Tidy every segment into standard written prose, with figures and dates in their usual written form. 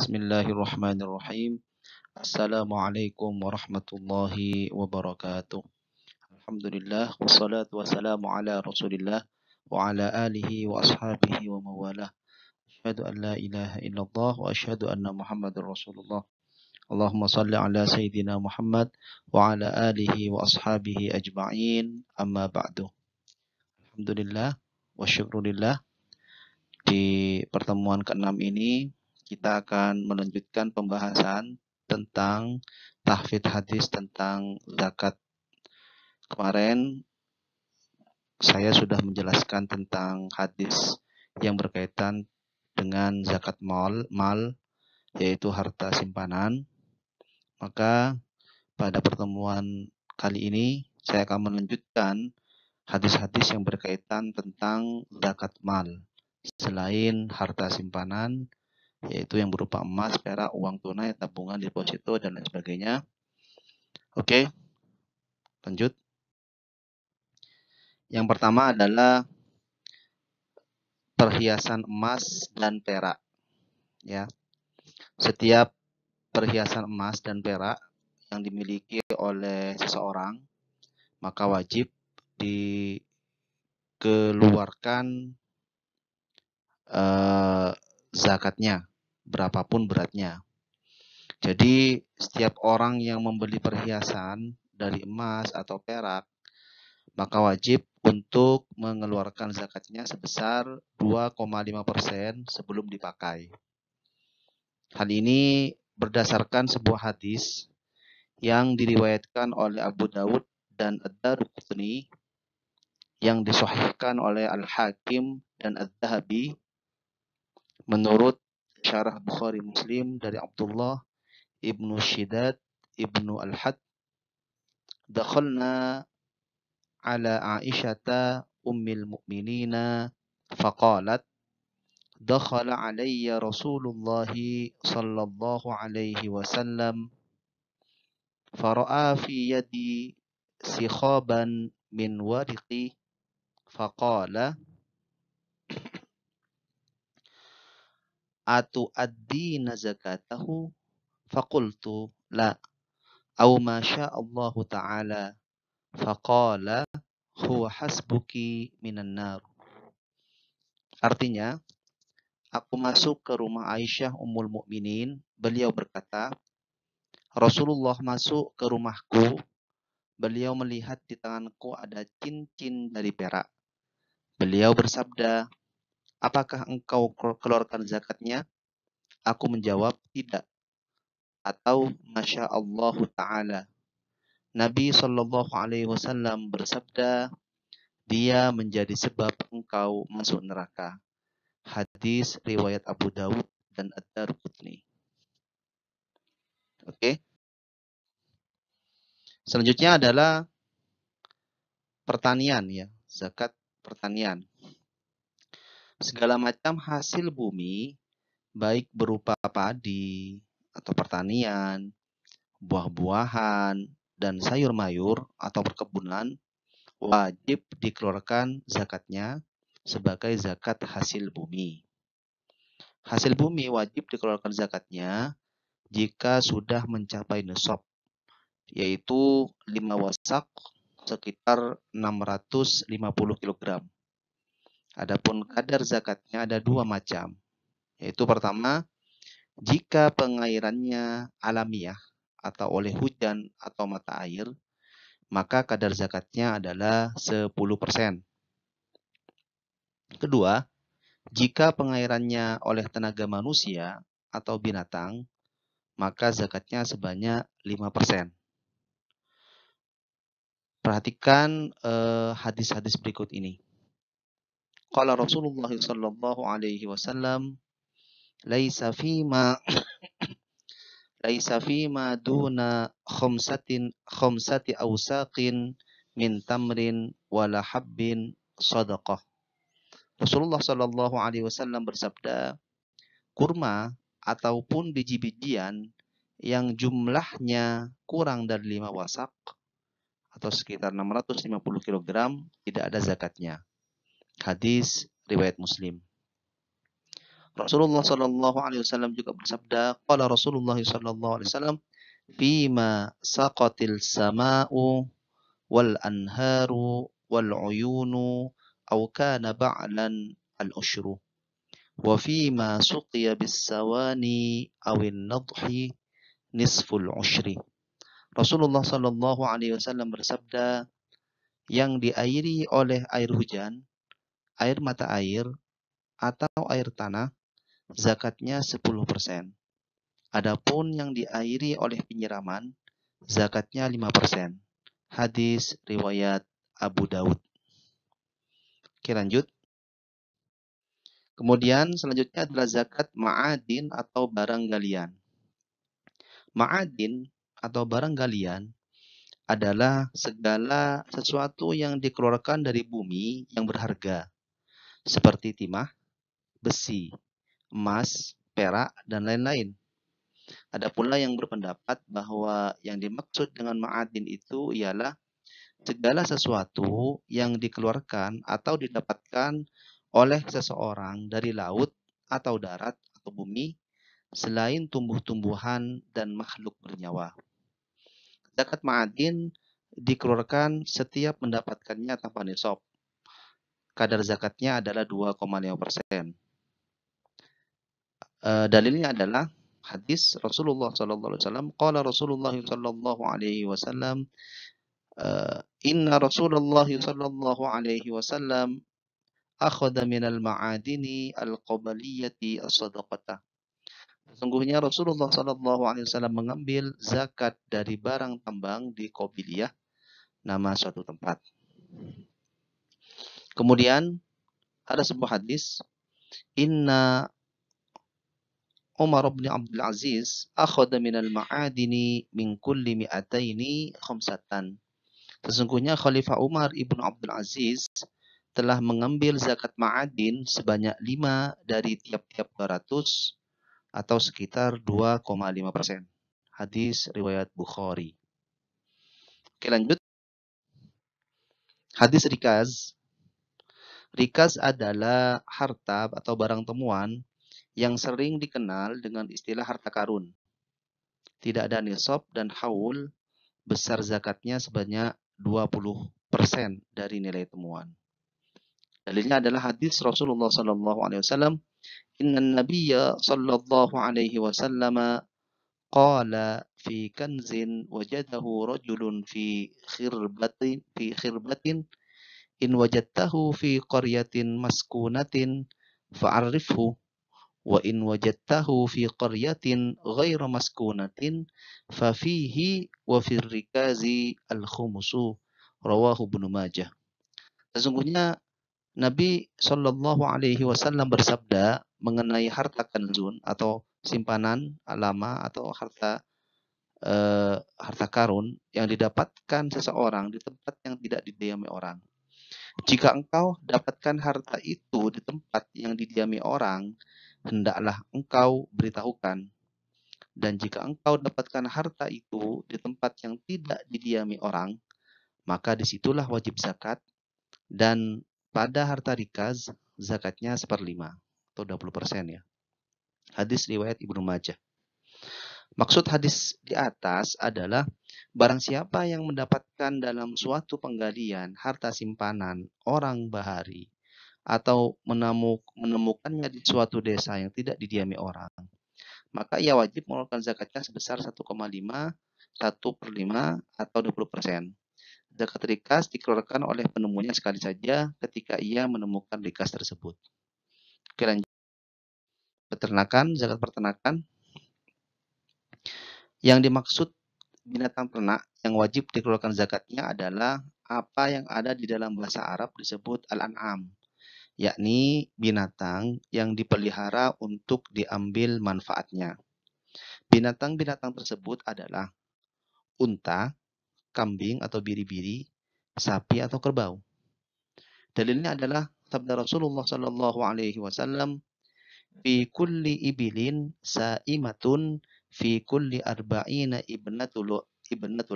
Bismillahirrahmanirrahim. Assalamualaikum warahmatullahi wabarakatuh. Alhamdulillah wassalatu wassalamu ala Rasulillah wa ala alihi wa ashabihi wa mawalah. Asyhadu an la ilaha illallah wa asyhadu anna Muhammadar Rasulullah. Allahumma salli ala sayyidina Muhammad wa ala alihi wa ashabihi ajma'in. Amma ba'du. Alhamdulillah wa syukurillah. Di pertemuan ke-6 ini kita akan melanjutkan pembahasan tentang tahfidz hadis tentang zakat. Kemarin saya sudah menjelaskan tentang hadis yang berkaitan dengan zakat mal, yaitu harta simpanan. Maka pada pertemuan kali ini saya akan melanjutkan hadis-hadis yang berkaitan tentang zakat mal selain harta simpanan, yaitu yang berupa emas, perak, uang tunai, tabungan, deposito, dan lain sebagainya. Oke, lanjut. Yang pertama adalah perhiasan emas dan perak. Ya, setiap perhiasan emas dan perak yang dimiliki oleh seseorang, maka wajib dikeluarkan zakatnya, berapapun beratnya. Jadi setiap orang yang membeli perhiasan dari emas atau perak, maka wajib untuk mengeluarkan zakatnya sebesar 2,5% sebelum dipakai. Hal ini berdasarkan sebuah hadis yang diriwayatkan oleh Abu Dawud dan Ad-Darqutni, yang disahihkan oleh Al-Hakim dan Adz-Dzahabi menurut syarah Bukhari Muslim dari Abdullah ibnu Shidad ibnu Al-Had, dakhalna ala Aisyata ummil mu'minina faqalat dakhala alayya Rasulullah sallallahu alaihi wasallam fara'a fi yadi sikhaban min wariqi faqala atu'addina zakatahu faqultu la aw ma sya'allahu ta'ala faqala huwa hasbuki minan nar. Artinya, aku masuk ke rumah Aisyah Ummul Mukminin, beliau berkata, Rasulullah masuk ke rumahku, beliau melihat di tanganku ada cincin dari perak. Beliau bersabda, apakah engkau keluarkan zakatnya? Aku menjawab, tidak. Atau Masya Allah Ta'ala. Nabi SAW bersabda, dia menjadi sebab engkau masuk neraka. Hadis riwayat Abu Dawud dan Ad-Darqutni. Oke. Selanjutnya adalah pertanian, ya, zakat pertanian. Segala macam hasil bumi, baik berupa padi atau pertanian, buah-buahan, dan sayur mayur atau perkebunan, wajib dikeluarkan zakatnya sebagai zakat hasil bumi. Hasil bumi wajib dikeluarkan zakatnya jika sudah mencapai nisab, yaitu 5 wasak sekitar 650 kg. Adapun kadar zakatnya ada 2 macam, yaitu pertama, jika pengairannya alamiah atau oleh hujan atau mata air, maka kadar zakatnya adalah 10%. Kedua, jika pengairannya oleh tenaga manusia atau binatang, maka zakatnya sebanyak 5%. Perhatikan hadis-hadis berikut ini. Qala Rasulullah sallallahu alaihi wasallam, laisa fima duna khamsati awsaqin min tamrin wala habbin sadaqah. Rasulullah sallallahu alaihi wasallam bersabda, kurma ataupun biji-bijian yang jumlahnya kurang dari 5 wasak atau sekitar 650 kg tidak ada zakatnya. Hadis riwayat Muslim. Rasulullah Shallallahu Alaihi Wasallam juga bersabda, qala Rasulullah Shallallahu Alaihi Wasallam, fima saqatil sama'u wal anharu wal uyunu aw kana ba'lan al ushru wa fima suqiya bis sawani awin nadhi nisful ushri. Rasulullah Shallallahu Alaihi Wasallam bersabda, yang diairi oleh air hujan, air mata air, atau air tanah, zakatnya 10%. Adapun yang diairi oleh penyiraman, zakatnya 5%. Hadis riwayat Abu Daud. Oke, lanjut. Kemudian selanjutnya adalah zakat ma'adin atau barang galian. Ma'adin atau barang galian adalah segala sesuatu yang dikeluarkan dari bumi yang berharga, seperti timah, besi, emas, perak, dan lain-lain. Ada pula yang berpendapat bahwa yang dimaksud dengan ma'adin itu ialah segala sesuatu yang dikeluarkan atau didapatkan oleh seseorang dari laut atau darat atau bumi selain tumbuh-tumbuhan dan makhluk bernyawa. Zakat ma'adin dikeluarkan setiap mendapatkannya tanpa nisab. Kadar zakatnya adalah 2,5%. Dalilnya adalah hadis Rasulullah sallallahu alaihi wasallam, qala Rasulullah sallallahu alaihi wasallam, inna Rasulullah sallallahu alaihi wasallam akhadha minal ma'adini al-qabaliyati as-sadaqata. Sesungguhnya Rasulullah sallallahu alaihi wasallam mengambil zakat dari barang tambang di Qabiliyah, nama suatu tempat. Kemudian ada sebuah hadis, inna Umar bin Abdul Aziz akhadha minal ma'adini min kulli mi'ataini khamsatan. Sesungguhnya Khalifah Umar ibn Abdul Aziz telah mengambil zakat ma'adin sebanyak 5 dari tiap-tiap 200 atau sekitar 2,5%. Hadis riwayat Bukhari. Oke, lanjut. Hadis rikaz. Rikaz adalah harta atau barang temuan yang sering dikenal dengan istilah harta karun. Tidak ada nisab dan haul, besar zakatnya sebanyak 20% dari nilai temuan. Dalilnya adalah hadis Rasulullah sallallahu alaihi wasallam, inna nabiyya sallallahu alaihi wasallam qala fi kanzin wajadahu rajulun fi khirbatin in wajadtahu fi qaryatin maskunatin fa'arifhu wa in wajadtahu fi qaryatin ghaira maskunatin fa fihi wa fir rikazi al-khumusu, rawahu Ibnu Majah. Sesungguhnya Nabi Shallallahu alaihi wasallam bersabda mengenai harta kanzun atau simpanan lama atau harta karun yang didapatkan seseorang di tempat yang tidak didiami orang. Jika engkau dapatkan harta itu di tempat yang didiami orang, hendaklah engkau beritahukan. Dan jika engkau dapatkan harta itu di tempat yang tidak didiami orang, maka disitulah wajib zakat. Dan pada harta rikaz, zakatnya 1/5 atau 20% ya. Hadis riwayat Ibnu Majah. Maksud hadis di atas adalah barang siapa yang mendapatkan dalam suatu penggalian harta simpanan orang bahari atau menemukannya di suatu desa yang tidak didiami orang, maka ia wajib mengeluarkan zakatnya sebesar 1,5, 1/5 atau 20%. Zakat rikas dikeluarkan oleh penemunya sekali saja ketika ia menemukan rikas tersebut. Oke, lanjut. Peternakan, zakat peternakan. Yang dimaksud binatang ternak yang wajib dikeluarkan zakatnya adalah apa yang ada di dalam bahasa Arab disebut al-an'am, yakni binatang yang dipelihara untuk diambil manfaatnya. Binatang-binatang tersebut adalah unta, kambing atau biri-biri, sapi atau kerbau. Dalilnya adalah sabda Rasulullah sallallahu alaihi wasallam, fi kulli ibilin sa'imatun fi kulli arba'ina ibnatul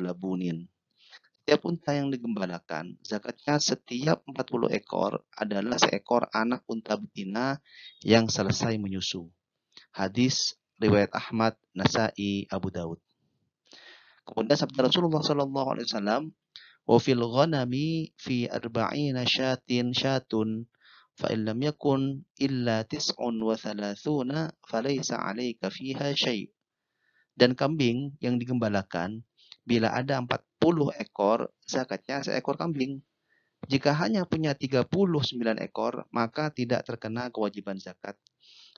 labunin. setiap unta yang digembalakan, zakatnya setiap 40 ekor adalah seekor anak unta betina yang selesai menyusu. Hadis riwayat Ahmad, Nasai, Abu Daud. Kemudian sabda Rasulullah sallallahu alaihi wasallam, "Wa fil ghanami fi arba'ina syatun fa in lam yakun illa tis'un wa thalathuna falaysa 'alaika fiha syai'." Dan kambing yang digembalakan, bila ada 40 ekor, zakatnya seekor kambing. Jika hanya punya 39 ekor, maka tidak terkena kewajiban zakat.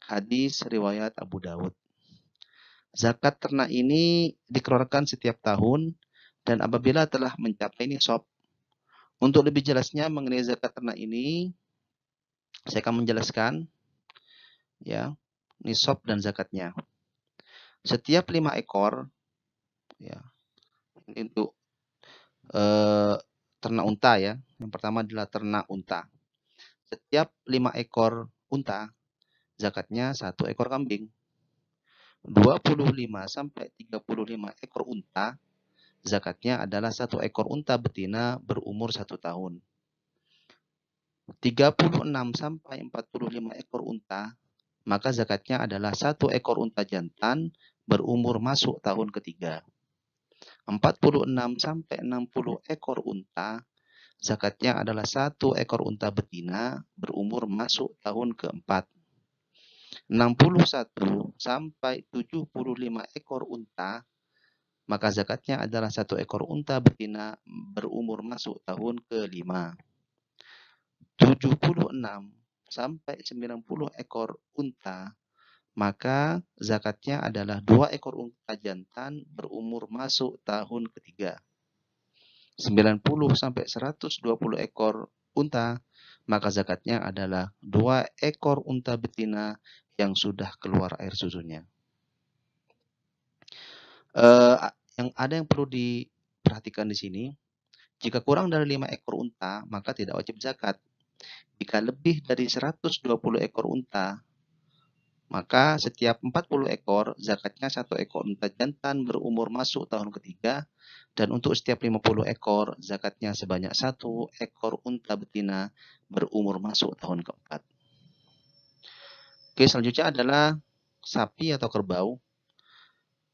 Hadis riwayat Abu Daud. Zakat ternak ini dikeluarkan setiap tahun dan apabila telah mencapai nisab. Untuk lebih jelasnya mengenai zakat ternak ini, saya akan menjelaskan ya, nisab dan zakatnya. Setiap 5 ekor ya, untuk ternak unta ya. Yang pertama adalah ternak unta. Setiap 5 ekor unta, zakatnya 1 ekor kambing. 25 sampai 35 ekor unta, zakatnya adalah 1 ekor unta betina berumur 1 tahun. 36 sampai 45 ekor unta, maka zakatnya adalah 1 ekor unta jantan berumur masuk tahun ketiga. 46 sampai 60 ekor unta, zakatnya adalah 1 ekor unta betina berumur masuk tahun keempat. 61 sampai 75 ekor unta, maka zakatnya adalah 1 ekor unta betina berumur masuk tahun kelima. 76 sampai 90 ekor unta, maka zakatnya adalah 2 ekor unta jantan berumur masuk tahun ketiga. 90 sampai 120 ekor unta, maka zakatnya adalah 2 ekor unta betina yang sudah keluar air susunya. Yang perlu diperhatikan di sini, jika kurang dari 5 ekor unta, maka tidak wajib zakat. Jika lebih dari 120 ekor unta, maka setiap 40 ekor, zakatnya 1 ekor unta jantan berumur masuk tahun ketiga, dan untuk setiap 50 ekor, zakatnya sebanyak 1 ekor unta betina berumur masuk tahun keempat. Oke, selanjutnya adalah sapi atau kerbau.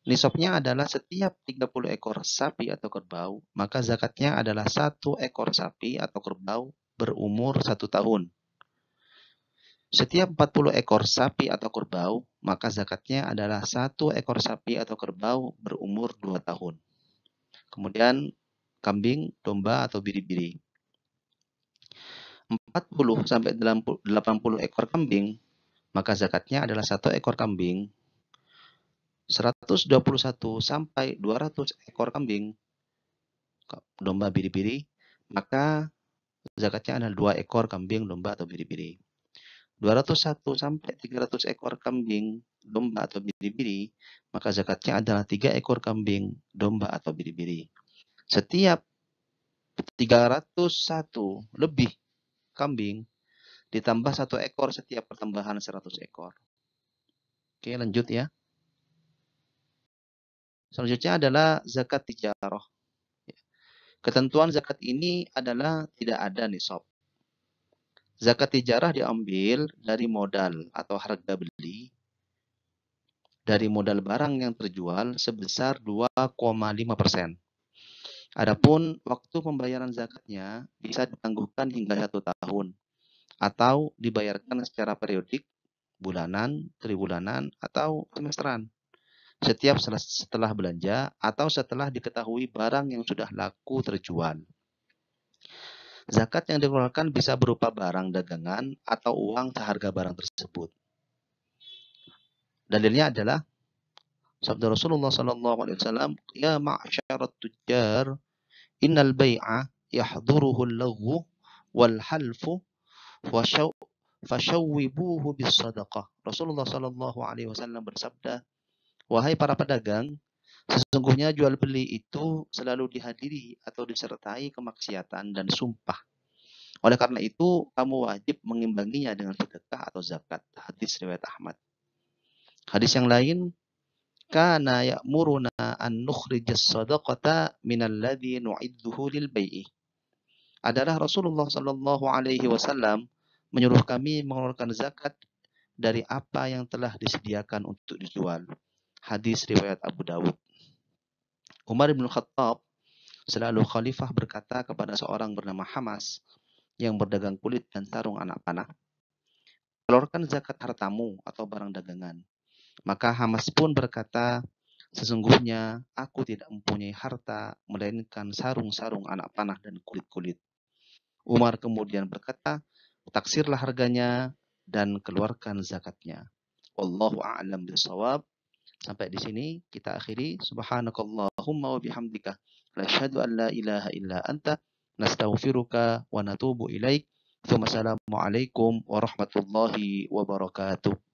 Nisabnya adalah setiap 30 ekor sapi atau kerbau, maka zakatnya adalah 1 ekor sapi atau kerbau berumur 1 tahun. Setiap 40 ekor sapi atau kerbau, maka zakatnya adalah 1 ekor sapi atau kerbau berumur 2 tahun. Kemudian kambing, domba atau biri-biri. 40 sampai 80 ekor kambing, maka zakatnya adalah 1 ekor kambing. 121 sampai 200 ekor kambing, domba, biri-biri, maka zakatnya adalah 2 ekor kambing, domba atau biri-biri. 201 sampai 300 ekor kambing, domba atau biri-biri, maka zakatnya adalah 3 ekor kambing, domba atau biri-biri. Setiap 301 lebih kambing, ditambah 1 ekor setiap pertambahan 100 ekor. Oke, lanjut ya. Selanjutnya adalah zakat tijarah. Ketentuan zakat ini adalah tidak ada nisab. Zakat tijarah diambil dari modal atau harga beli dari modal barang yang terjual sebesar 2,5%. Adapun waktu pembayaran zakatnya bisa ditangguhkan hingga 1 tahun atau dibayarkan secara periodik, bulanan, tribulanan, atau semesteran. Setiap setelah belanja atau setelah diketahui barang yang sudah laku terjual. Zakat yang dikeluarkan bisa berupa barang dagangan atau uang seharga barang tersebut. Dalilnya adalah sabda Rasulullah SAW, "Ya ma'syarat tujjar, innal bai'a yahduruhu al-laghu wal halfu fashawwibuhu bis sadaqah." Rasulullah SAW bersabda, "Wahai para pedagang, sesungguhnya jual beli itu selalu dihadiri atau disertai kemaksiatan dan sumpah. Oleh karena itu, kamu wajib mengimbanginya dengan sedekah atau zakat." Hadis riwayat Ahmad. Hadis yang lain, kana ya'muruna an nukhrijas sadaqata minal ladzi nu'idduhu lil bai'i. Adalah Rasulullah sallallahu alaihi wasallam menyuruh kami mengeluarkan zakat dari apa yang telah disediakan untuk dijual. Hadis riwayat Abu Dawud. Umar bin Khattab selalu khalifah berkata kepada seorang bernama Hamas yang berdagang kulit dan sarung anak panah, keluarkan zakat hartamu atau barang dagangan. Maka Hamas pun berkata, sesungguhnya aku tidak mempunyai harta melainkan sarung-sarung anak panah dan kulit-kulit. Umar kemudian berkata, taksirlah harganya dan keluarkan zakatnya. Wallahu a'lam bishawab. Sampai di sini kita akhiri. Subhanakallahumma wa bihamdika nashhadu an la ilaha illa anta nastaghfiruka wa natubu ilaik. Wassalamualaikum warahmatullahi wabarakatuh.